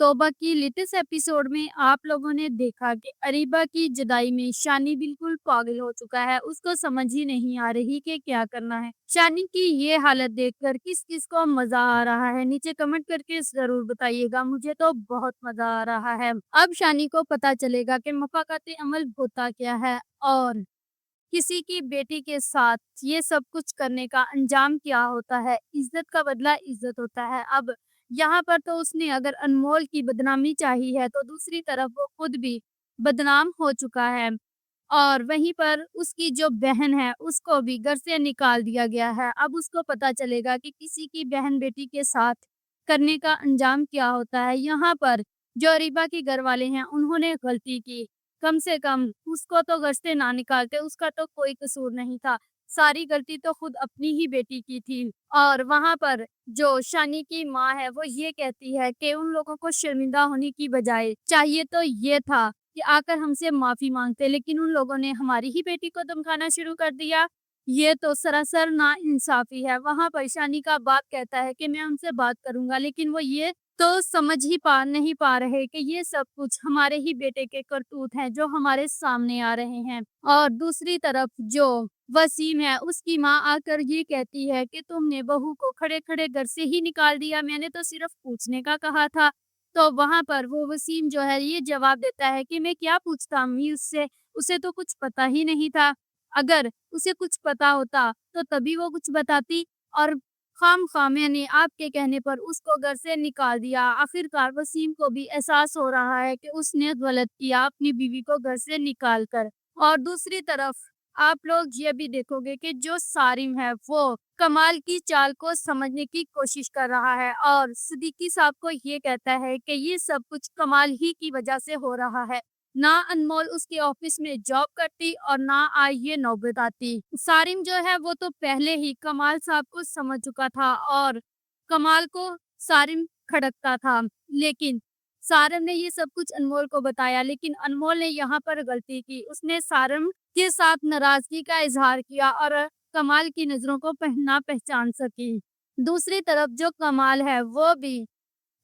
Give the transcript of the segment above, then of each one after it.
तौबा की latest episode में आप लोगों ने देखा कि अरीबा की जुदाई में शानी बिल्कुल पागल हो चुका है। उसको समझ ही नहीं आ रही कि क्या करना है। शानी की ये हालत देखकर किस किस को मजा आ रहा है, नीचे कमेंट करके जरूर बताइएगा। मुझे तो बहुत मजा आ रहा है। अब शानी को पता चलेगा कि मुफाकत अमल होता क्या है और किसी की बेटी के साथ ये सब कुछ करने का अंजाम क्या होता है। इज्जत का बदला इज्जत होता है। अब यहाँ पर तो उसने अगर अनमोल की बदनामी चाही है, तो दूसरी तरफ वो खुद भी बदनाम हो चुका है और वहीं पर उसकी जो बहन है उसको भी घर से निकाल दिया गया है। अब उसको पता चलेगा कि किसी की बहन बेटी के साथ करने का अंजाम क्या होता है। यहाँ पर जो अरीबा के घर वाले हैं उन्होंने गलती की। कम से कम उसको तो घर से ना निकालते, उसका तो कोई कसूर नहीं था। सारी गलती तो खुद अपनी ही बेटी की थी। और वहाँ पर जो शानी की माँ है वो ये कहती है कि उन लोगों को शर्मिंदा होने की बजाय चाहिए तो ये था कि आकर हमसे माफी मांगते, लेकिन उन लोगों ने हमारी ही बेटी को धमकाना शुरू कर दिया। ये तो सरासर नाइंसाफी है। वहाँ पर शानी का बाप कहता है कि मैं उनसे बात करूंगा, लेकिन वो ये तो समझ ही नहीं पा रहे कि ये सब कुछ हमारे ही बेटे के करतूत हैं जो हमारे सामने आ रहे हैं। और दूसरी तरफ जो वसीम है उसकी माँ आकर ये कहती है कि तुमने बहू को खड़े खड़े घर से ही निकाल दिया, मैंने तो सिर्फ पूछने का कहा था। तो वहां पर वो वसीम जो है ये जवाब देता है कि मैं क्या पूछता अम्मी उससे, उसे तो कुछ पता ही नहीं था। अगर उसे कुछ पता होता तो तभी वो कुछ बताती। और खामखा मैंने आपके कहने पर उसको घर से निकाल दिया। आखिरकार वसीम को भी एहसास हो रहा है कि उसने गलत किया अपनी बीवी को घर से निकाल कर। और दूसरी तरफ आप लोग ये भी देखोगे कि जो सारिम है वो कमाल की चाल को समझने की कोशिश कर रहा है और सिद्दीकी साहब को ये कहता है कि ये सब कुछ कमाल ही की वजह से हो रहा है। ना अनमोल उसके ऑफिस में जॉब करती और ना आज ये नौबत आती। सारिम जो है वो तो पहले ही कमाल साहब को समझ चुका था और कमाल को सारिम खड़कता था। लेकिन सारिम ने ये सब कुछ अनमोल को बताया, लेकिन अनमोल ने यहाँ पर गलती की। उसने सारिम के साथ नाराजगी का इजहार किया और कमाल की नजरों को ना पहचान सकी। दूसरी तरफ जो कमाल है वो भी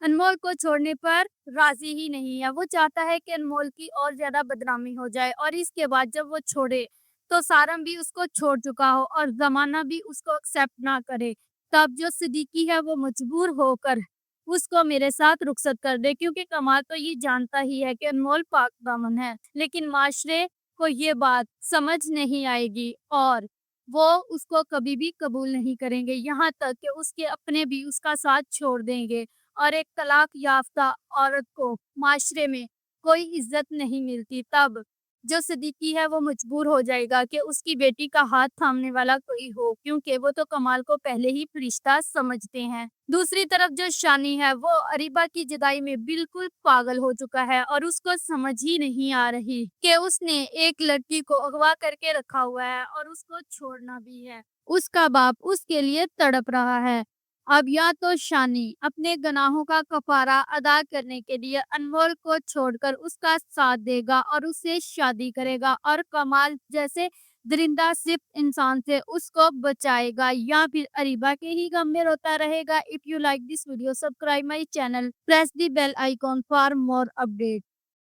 अनमोल को छोड़ने पर राजी ही नहीं है। वो चाहता है कि अनमोल की और ज्यादा बदनामी हो जाए और इसके बाद जब वो छोड़े तो सारम भी उसको छोड़ चुका हो और जमाना भी उसको एक्सेप्ट ना करे। तब जो सिद्दीकी है वो मजबूर होकर उसको मेरे साथ रुखसत कर दे, क्योंकि कमाल तो ये जानता ही है कि अनमोल पाक दामन है। लेकिन माशरे को ये बात समझ नहीं आएगी और वो उसको कभी भी कबूल नहीं करेंगे। यहाँ तक कि उसके अपने भी उसका साथ छोड़ देंगे और एक तलाक याफ्ता औरत को माशरे में कोई इज्जत नहीं मिलती। तब जो सिद्दीकी है वो मजबूर हो जाएगा कि उसकी बेटी का हाथ थामने वाला कोई हो, क्योंकि वो तो कमाल को पहले ही फरिश्ता समझते हैं। दूसरी तरफ जो शानी है वो अरीबा की जुदाई में बिल्कुल पागल हो चुका है और उसको समझ ही नहीं आ रही कि उसने एक लड़की को अगवा करके रखा हुआ है और उसको छोड़ना भी है। उसका बाप उसके लिए तड़प रहा है। अब या तो शानी अपने गुनाहों का कफारा अदा करने के लिए अनमोल को छोड़कर उसका साथ देगा और उससे शादी करेगा और कमाल जैसे दरिंदा सिर्फ इंसान से उसको बचाएगा, या फिर अरीबा के ही गम में रोता रहेगा। If you like this video, subscribe my channel, press the bell icon for more update.